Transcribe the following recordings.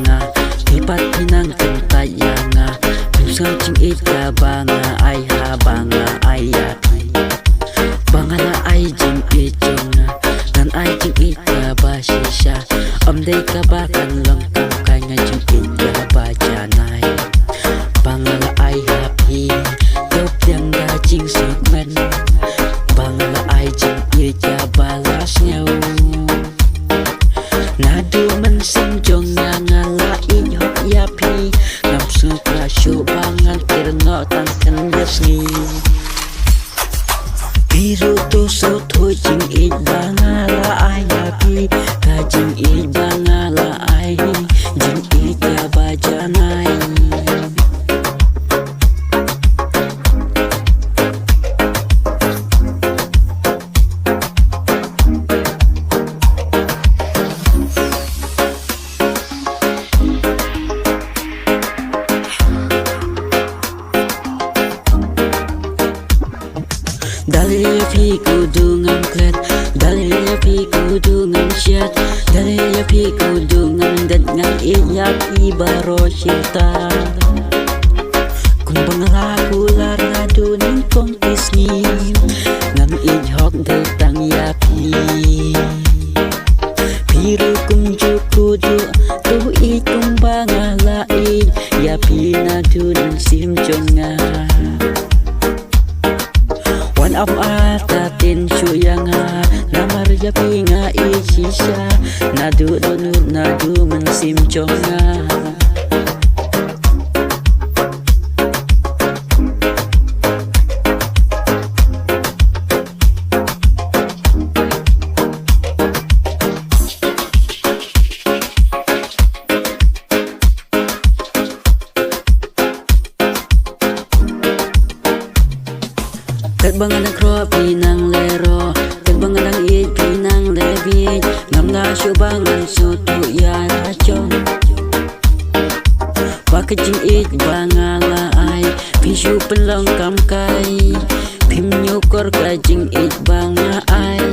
nga tipat pinang kentay nga pusang cing ika banga ay habanga ay yapi bangala ay jing ichong nan ay jing ika ba shisha amday ka ba kan lang kang kanya jing ika ba janay bangala ay happy top yang gajing segmen bangala ay jing ika balas nyaw nadu mensim jong ngalain hok yapi ngam suka syubangan kirno tangkan yasni biru tusut hujing id bangala ay yapi kajing id bangala ay jing id kabajanay Dalaya pi kudungan klet, dalaya pi kudungan syat, dalaya pi kudungan dan ngan iyak ibaro cinta. Kung banglaku lar ngadunin kong pisngi, ngam ijhok datang yapi. Piru kung jukudu tu ikung bangalain, yapi nadunin simjonga. Am atatin syuyanga namar yapi nga ishisha nadu donut nadu mensim jonga Terbangan kro pinang lero, terbangan it pinang lebih, ngamla syubangan sutu ya racon. Pakecing it bangala ay, pisu pelong kam kai, pim nyukor kajing it banga ay.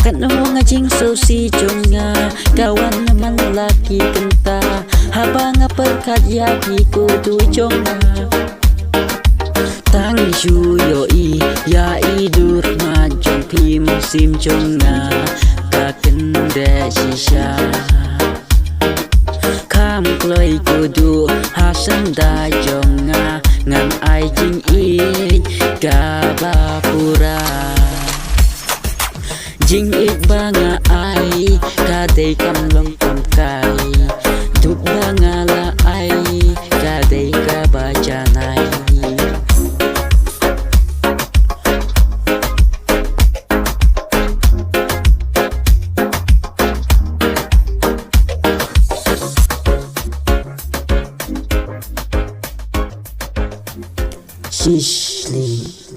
Kan ngajing sosi jonga, kawan naman laki kenta, habang perkat ya kudu jonga. Tang shuyo i ya idur majong pi musim jonga taken de shisha kam kloi kudu hasan da jonga ngan ai jing i gabapura jing i banga ai kadai kam long kam kai duk banga la ai kadai ka bajanai Shishli